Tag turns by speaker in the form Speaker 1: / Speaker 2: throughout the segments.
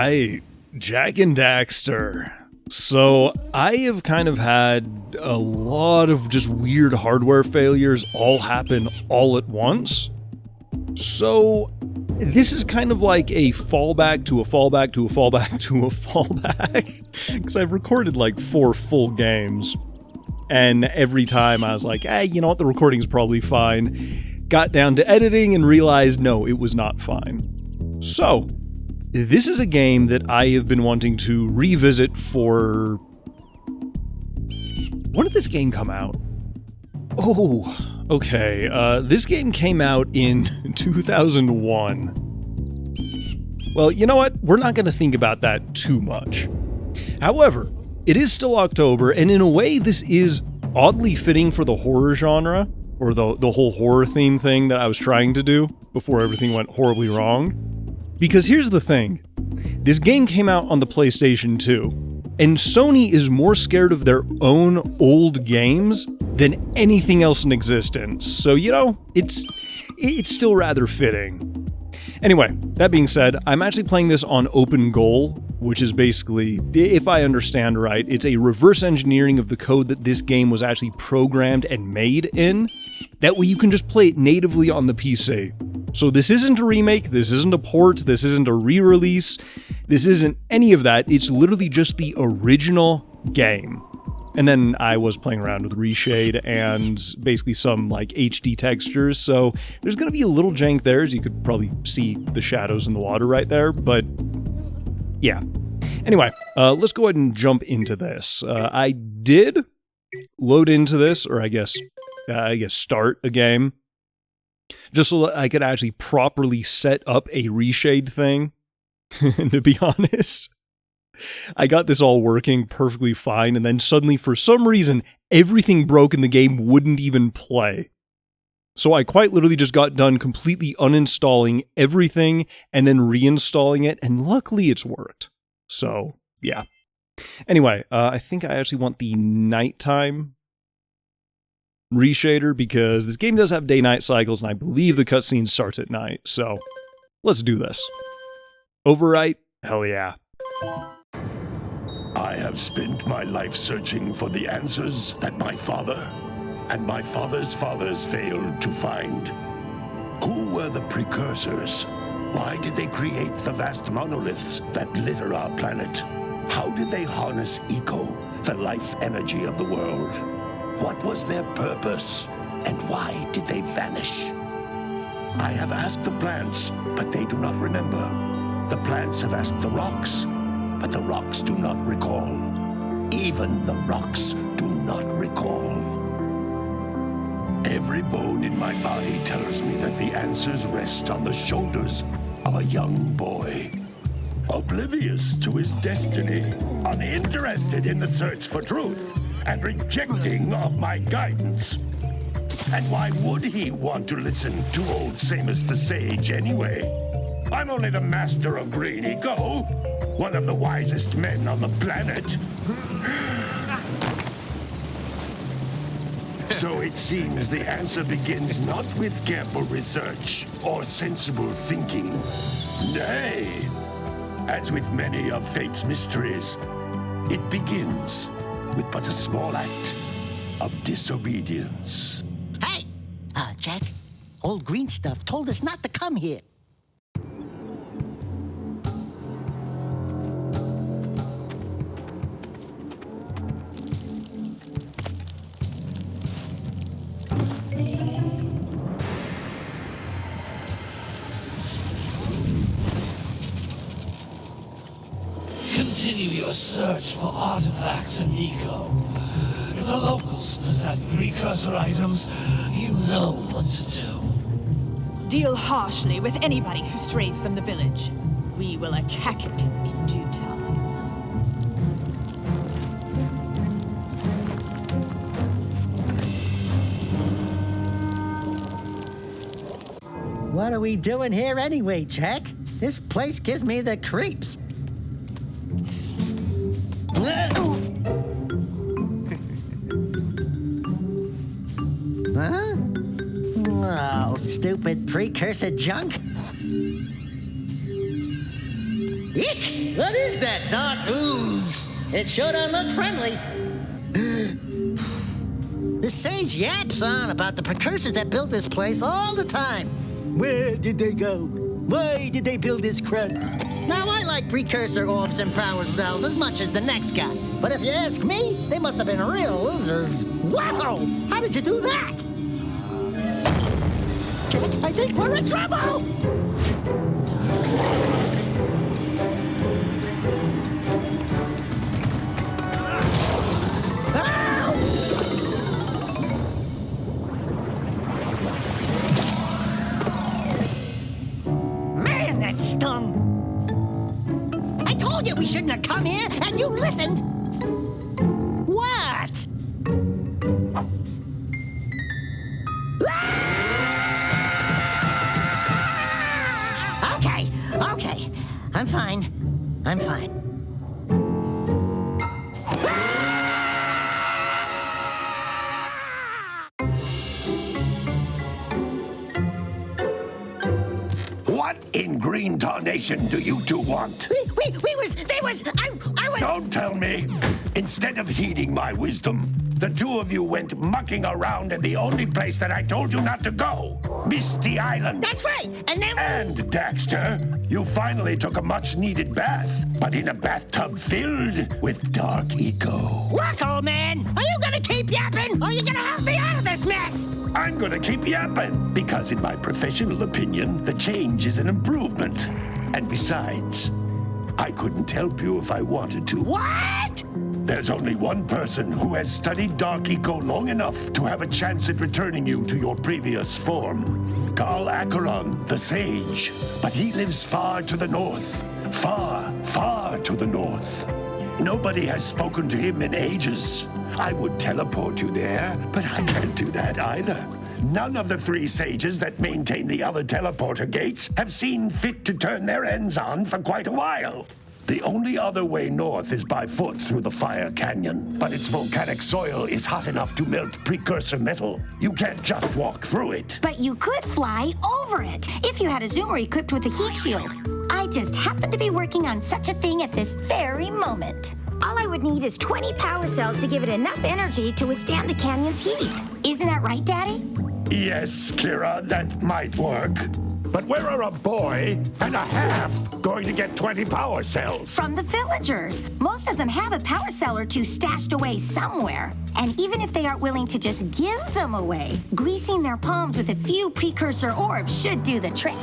Speaker 1: Alright, Jack and Daxter. So I have kind of had a lot of just weird hardware failures all happen all at once. So this is kind of like a fallback to a fallback to a fallback to a fallback. Because I've recorded like 4 full games. And every time I was like, hey, you know what, the recording's probably fine. Got down to editing and realized, no, it was not fine. So, this is a game that I have been wanting to revisit for... When did this game come out? Oh, okay. This game came out in 2001. Well, you know what? We're not going to think about that too much. However, it is still October, and in a way, this is oddly fitting for the horror genre, or the whole horror theme thing that I was trying to do before everything went horribly wrong. Because here's the thing, this game came out on the PlayStation 2, and Sony is more scared of their own old games than anything else in existence, so you know, it's still rather fitting. Anyway, that being said, I'm actually playing this on OpenGoal, which is basically, if I understand right, it's a reverse engineering of the code that this game was actually programmed and made in. That way you can just play it natively on the PC. So this isn't a remake, this isn't a port, this isn't a re-release, this isn't any of that, it's literally just the original game. And then I was playing around with reshade and basically some like HD textures, so there's going to be a little jank there, as you could probably see the shadows in the water right there, but yeah. Anyway, let's go ahead and jump into this. I did load into this, or I guess start a game, just so that I could actually properly set up a reshade thing. And to be honest, I got this all working perfectly fine, and then suddenly, for some reason, everything broke and the game wouldn't even play. So I quite literally just got done completely uninstalling everything and then reinstalling it, and luckily it's worked. So, yeah. Anyway, I think I actually want the nighttime reshader, because this game does have day-night cycles, and I believe the cutscene starts at night, so let's do this. Overwrite? Hell yeah.
Speaker 2: I have spent my life searching for the answers that my father and my father's fathers failed to find. Who were the precursors? Why did they create the vast monoliths that litter our planet? How did they harness eco, the life energy of the world? What was their purpose, and why did they vanish? I have asked the plants, but they do not remember. The plants have asked the rocks, but the rocks do not recall. Even the rocks do not recall. Every bone in my body tells me that the answers rest on the shoulders of a young boy. Oblivious to his destiny, uninterested in the search for truth, and rejecting of my guidance. And why would he want to listen to old Samus the Sage anyway? I'm only the master of green eco, one of the wisest men on the planet. So it seems the answer begins not with careful research or sensible thinking. Nay, as with many of fate's mysteries, it begins with but a small act of disobedience.
Speaker 3: Hey! Jack, old green stuff told us not to come here.
Speaker 4: Continue your search for artifacts and eco. If the locals possess precursor items, you know what to do.
Speaker 5: Deal harshly with anybody who strays from the village. We will attack it in due time.
Speaker 3: What are we doing here anyway, Jack? This place gives me the creeps. Huh? Oh, stupid precursor junk. Eek! What is that dark ooze? It sure don't look friendly. The sage yaps on about the precursors that built this place all the time. Where did they go? Why did they build this crud? Now, I like precursor orbs and power cells as much as the next guy. But if you ask me, they must have been real losers. Wow! How did you do that? I think we're in trouble! Man, that stung! I told you we shouldn't have come here, and you listened! What? Okay. I'm fine.
Speaker 2: What in green tarnation do you two want?
Speaker 3: I was...
Speaker 2: Don't tell me. Instead of heeding my wisdom, the two of you went mucking around in the only place that I told you not to go. Misty Island.
Speaker 3: That's right, and then...
Speaker 2: And, Daxter, you finally took a much-needed bath, but in a bathtub filled with dark eco.
Speaker 3: Look, old man, are you gonna keep yapping, or are you gonna help me out of this mess?
Speaker 2: I'm gonna keep yapping, because in my professional opinion, the change is an improvement. And besides, I couldn't help you if I wanted to.
Speaker 3: What?
Speaker 2: There's only one person who has studied Dark Eco long enough to have a chance at returning you to your previous form. Carl Acheron, the Sage. But he lives far to the north. Far, far to the north. Nobody has spoken to him in ages. I would teleport you there, but I can't do that either. None of the three sages that maintain the other teleporter gates have seen fit to turn their ends on for quite a while. The only other way north is by foot through the Fire Canyon, but its volcanic soil is hot enough to melt precursor metal. You can't just walk through it.
Speaker 6: But you could fly over it if you had a zoomer equipped with a heat shield. I just happen to be working on such a thing at this very moment. All I would need is 20 power cells to give it enough energy to withstand the canyon's heat. Isn't that right, Daddy?
Speaker 2: Yes, Kira, that might work. But where are a boy and a half going to get 20 power cells?
Speaker 6: From the villagers. Most of them have a power cell or two stashed away somewhere. And even if they aren't willing to just give them away, greasing their palms with a few precursor orbs should do the trick.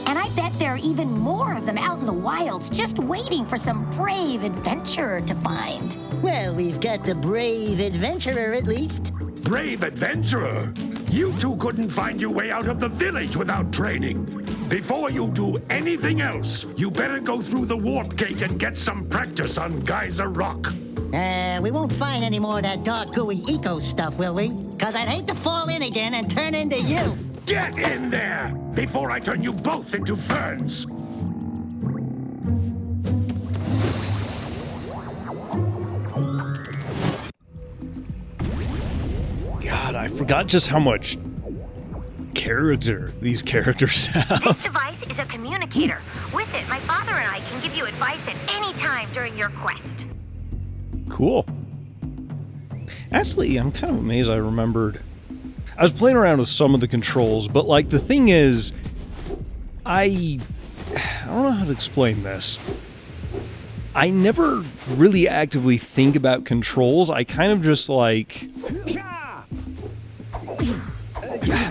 Speaker 6: And I bet there are even more of them out in the wilds just waiting for some brave adventurer to find.
Speaker 3: Well, we've got the brave adventurer at least.
Speaker 2: Brave adventurer? You two couldn't find your way out of the village without training. Before you do anything else, you better go through the warp gate and get some practice on Geyser Rock.
Speaker 3: We won't find any more of that dark gooey eco stuff, will we? Because I'd hate to fall in again and turn into you.
Speaker 2: Get in there before I turn you both into ferns.
Speaker 1: God, I forgot just how much character these characters have.
Speaker 6: This device is a communicator. With it, my father and I can give you advice at any time during your quest.
Speaker 1: Cool. Actually, I'm kind of amazed I remembered. I was playing around with some of the controls, but like the thing is, I don't know how to explain this. I never really actively think about controls. I kind of just like...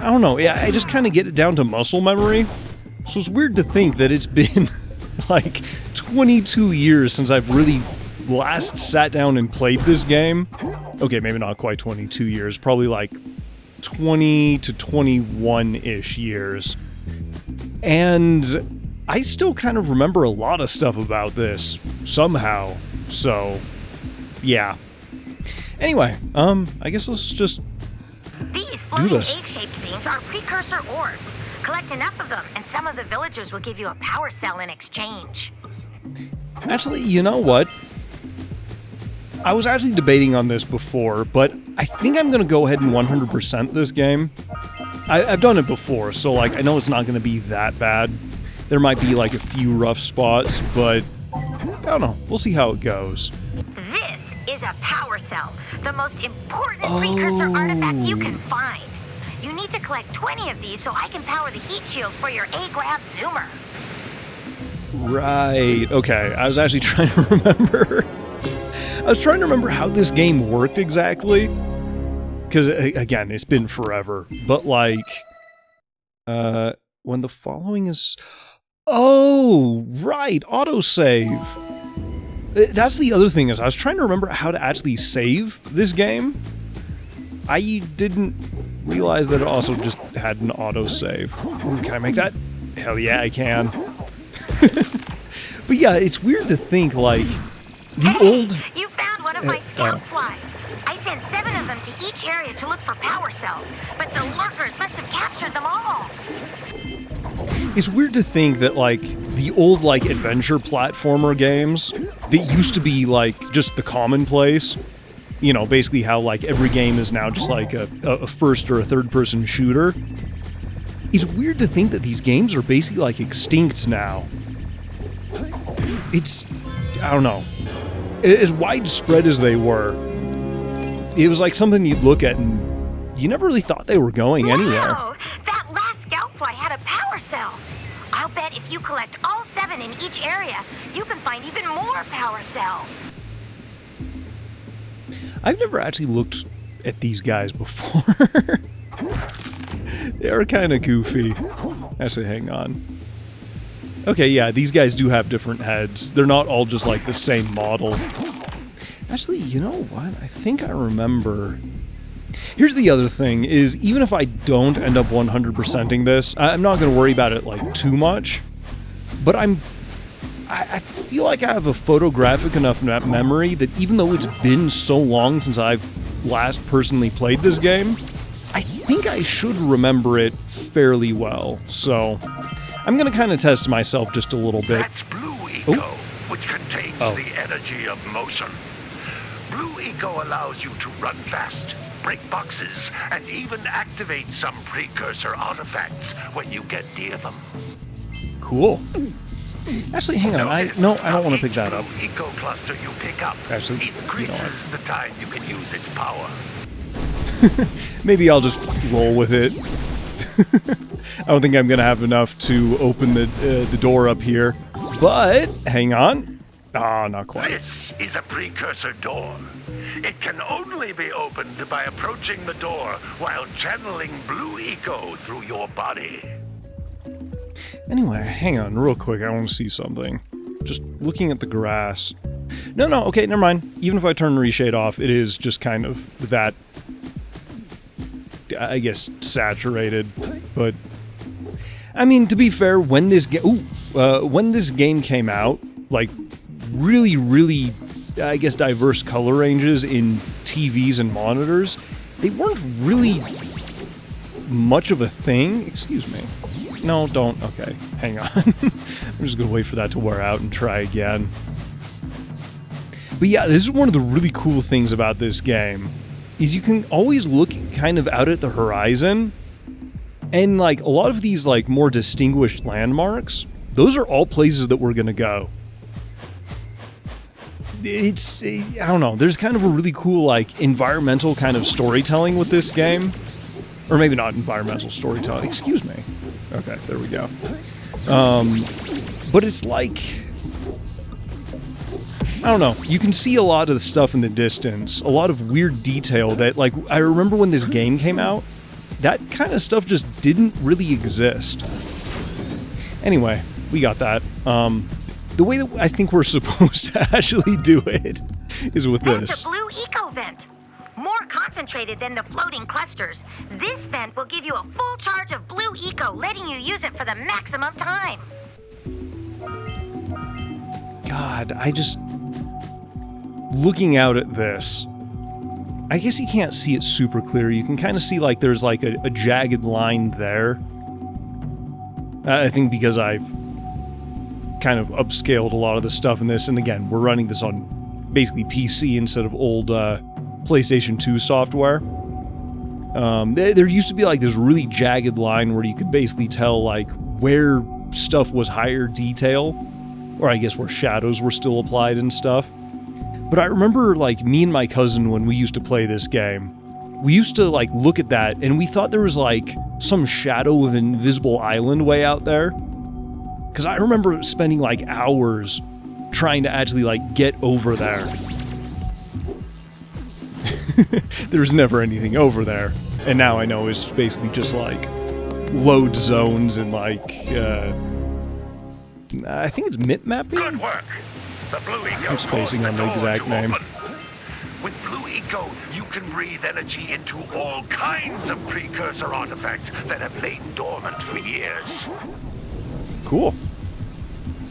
Speaker 1: I don't know. Yeah, I just kind of get it down to muscle memory. So it's weird to think that it's been like 22 years since I've really last sat down and played this game. Okay, maybe not quite 22 years. Probably like 20 to 21-ish years. And I still kind of remember a lot of stuff about this somehow. So, yeah. Anyway, I guess let's just
Speaker 6: These floating egg-shaped things are precursor orbs. Collect enough of them, and some of the villagers will give you a power cell in exchange.
Speaker 1: Actually, you know what? I was actually debating on this before, but I think I'm going to go ahead and 100% this game. I've done it before, so like I know it's not going to be that bad. There might be like a few rough spots, but I don't know. We'll see how it goes.
Speaker 6: This is a power cell, the most important precursor artifact you can find. You need to collect 20 of these so I can power the heat shield for your A-Grav zoomer.
Speaker 1: Right. Okay. I was actually trying to remember. I was trying to remember how this game worked exactly. Because, again, it's been forever. But, like, when the following is... Oh, right. Autosave. That's the other thing is I was trying to remember how to actually save this game. I didn't realize that it also just had an autosave. Ooh, can I make that? Hell yeah, I can. But yeah, it's weird to think, like, the old...
Speaker 6: You found one of my scout flies. I sent 7 of them to each area to look for power cells, but the lurkers must have captured them all.
Speaker 1: It's weird to think that, like, the old, like, adventure platformer games that used to be, like, just the commonplace, you know, basically how, like, every game is now just, like, a first or a third-person shooter. It's weird to think that these games are basically, like, extinct now. It's... I don't know. As widespread as they were, it was like something you'd look at and you never really thought they were going anywhere.
Speaker 6: Wow! That last scout fly had a power cell! I'll bet if you collect all 7 in each area, you can find even more power cells.
Speaker 1: I've never actually looked at these guys before. They are kind of goofy. Actually, hang on. Okay, yeah, these guys do have different heads. They're not all just like the same model. Actually, you know what? I think I remember... Here's the other thing, is even if I don't end up 100%ing this, I'm not going to worry about it, like, too much. But I feel like I have a photographic enough memory that even though it's been so long since I've last personally played this game, I think I should remember it fairly well. So, I'm going to kind of test myself just a little bit.
Speaker 2: That's Blue Eco, which contains the energy of motion. Blue Eco allows you to run fast, break boxes, and even activate some precursor artifacts when you get near them.
Speaker 1: Cool. Actually, hang on. I don't want to pick that up.
Speaker 2: Blue Eco cluster you pick up
Speaker 1: Actually,
Speaker 2: increases the time you can use its power.
Speaker 1: Maybe I'll just roll with it. I don't think I'm going to have enough to open the door up here. But, hang on. Ah, not quite.
Speaker 2: This is a precursor door. It can only be opened by approaching the door while channeling Blue Eco through your body.
Speaker 1: Anyway, hang on real quick. I want to see something. Just looking at the grass. No, okay, never mind. Even if I turn reshade off, it is just kind of that, I guess, saturated. But, I mean, to be fair, when this game came out, like, really, I guess, diverse color ranges in TVs and monitors, they weren't really much of a thing. Excuse me. No, don't. Okay, hang on. I'm just gonna wait for that to wear out and try again. But yeah, this is one of the really cool things about this game, is you can always look kind of out at the horizon, and like a lot of these like more distinguished landmarks, those are all places that we're gonna go. It's, I don't know, there's kind of a really cool like environmental kind of storytelling with this game. Or maybe not environmental storytelling, excuse me. Okay, there we go. But it's like, I don't know, you can see a lot of the stuff in the distance, a lot of weird detail that, like, I remember when this game came out, that kind of stuff just didn't really exist. Anyway, we got that. The way that I think we're supposed to actually do it is with this.
Speaker 6: That's a Blue Eco vent. More concentrated than the floating clusters. This vent will give you a full charge of Blue Eco, letting you use it for the maximum time.
Speaker 1: God, looking out at this, I guess you can't see it super clear. You can kind of see like there's like a jagged line there. I think because I've kind of upscaled a lot of the stuff in this, and again, we're running this on basically PC instead of old PlayStation 2 software. There used to be like this really jagged line where you could basically tell like where stuff was higher detail or I guess where shadows were still applied and stuff. But I remember, like, me and my cousin, when we used to play this game, we used to, like, look at that, and we thought there was, like, some shadow of an invisible island way out there. Because I remember spending, like, hours trying to actually, like, get over there. There's never anything over there. And now I know it's basically just, like, load zones and, like, I think it's mip-mapping?
Speaker 2: Good work. The Blue Eco
Speaker 1: I'm spacing on the exact name.
Speaker 2: With Blue Eco, you can breathe energy into all kinds of precursor artifacts that have lain dormant for years.
Speaker 1: Cool.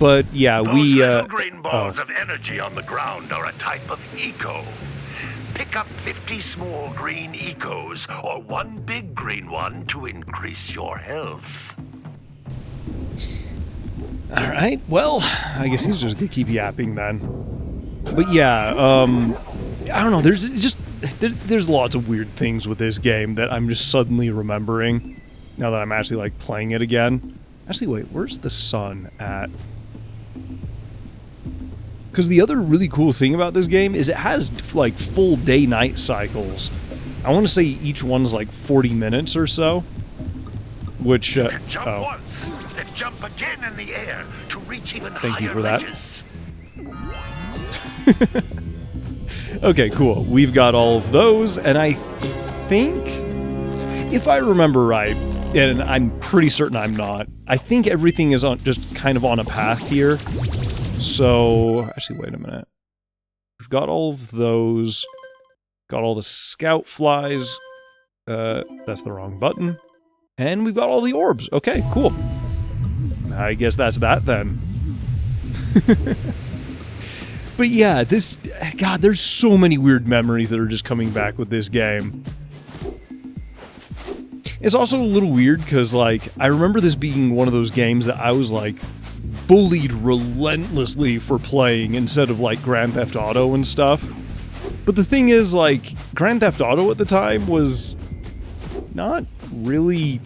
Speaker 1: But yeah,
Speaker 2: Those
Speaker 1: we
Speaker 2: little green balls of energy on the ground are a type of eco. Pick up 50 small green ecos or one big green one to increase your health.
Speaker 1: all right. Well, I guess he's just gonna keep yapping then. But yeah, I don't know. There's lots of weird things with this game that I'm just suddenly remembering now that I'm actually like playing it again. Actually, wait, where's the sun at? Because the other really cool thing about this game is it has like full day-night cycles. I want to say each one's like 40 minutes or so. Which
Speaker 2: Jump once, then jump again in the air to reach even
Speaker 1: Thank you
Speaker 2: higher
Speaker 1: for that.
Speaker 2: ledges.
Speaker 1: Okay, cool. We've got all of those, and I think, if I remember right, and I'm pretty certain I'm not, I think everything is on just kind of on a path here. So, actually, wait a minute. We've got all of those. Got all the scout flies. That's the wrong button. And we've got all the orbs. Okay, cool. I guess that's that then. But yeah, God, there's so many weird memories that are just coming back with this game. It's also a little weird because, like, I remember this being one of those games that I was, like, bullied relentlessly for playing instead of, like, Grand Theft Auto and stuff. But the thing is, like, Grand Theft Auto at the time was not really...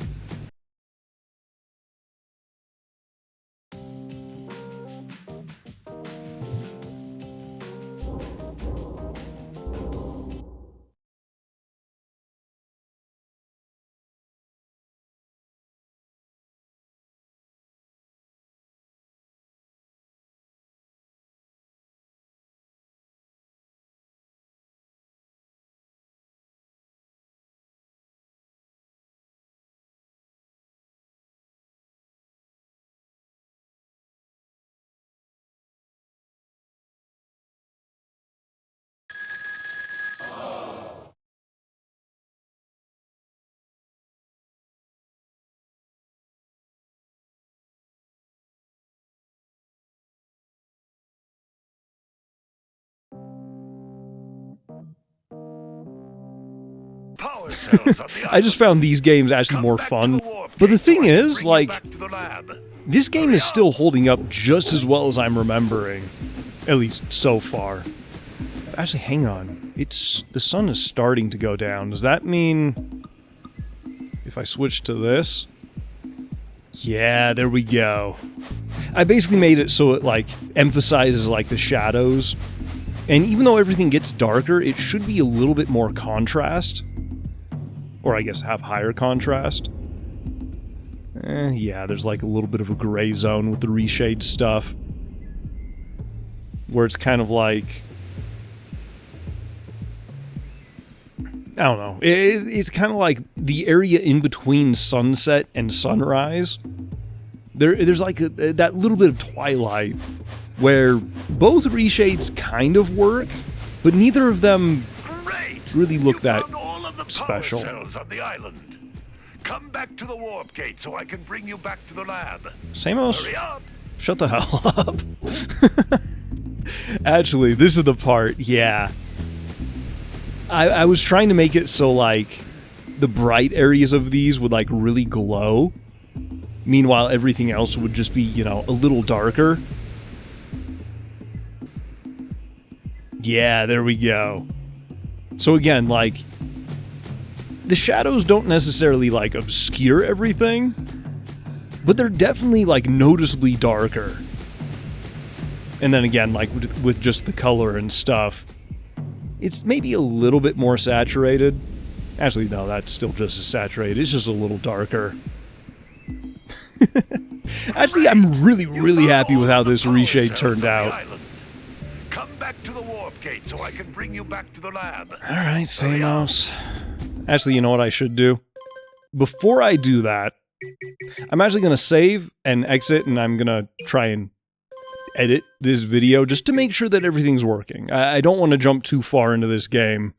Speaker 2: Power cells on the
Speaker 1: I just found these games actually more fun. But the thing is, like, this game is still holding up just as well as I'm remembering. At least so far. Actually, hang on. The sun is starting to go down. Does that mean if I switch to this? Yeah, there we go. I basically made it so it, like, emphasizes, like, the shadows. And even though everything gets darker, it should be a little bit more contrast. Or I guess have higher contrast. Yeah, there's like a little bit of a gray zone with the reshade stuff. Where it's kind of like... I don't know. It's kind of like the area in between sunset and sunrise. There's like that little bit of twilight where both reshades kind of work, but neither of them really look that special.
Speaker 2: Cells on the island. Come back to the warp gate so I can bring you back to the lab.
Speaker 1: Samos,
Speaker 2: Hurry up.
Speaker 1: shut the hell up. Actually, this is the part, yeah. I was trying to make it so, like, the bright areas of these would, like, really glow. Meanwhile, everything else would just be, you know, a little darker. Yeah, there we go. So again, like, the shadows don't necessarily, like, obscure everything, but they're definitely, like, noticeably darker. And then again, like with just the color and stuff, it's maybe a little bit more saturated. Actually, no, that's still just as saturated. It's just a little darker. Actually, I'm really happy with how this reshade turned out.
Speaker 2: Come back to the warp gate so I can bring you back to the lab.
Speaker 1: Alright, Samos. Actually, you know what I should do? Before I do that, I'm actually going to save and exit, and I'm going to try and edit this video just to make sure that everything's working. I don't want to jump too far into this game.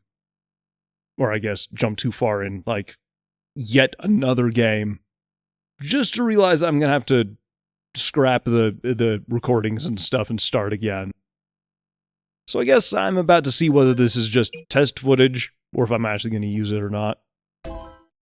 Speaker 1: Or I guess jump too far in, like, yet another game. Just to realize I'm going to have to scrap the recordings and stuff and start again. So I guess I'm about to see whether this is just test footage, or if I'm actually going to use it or not.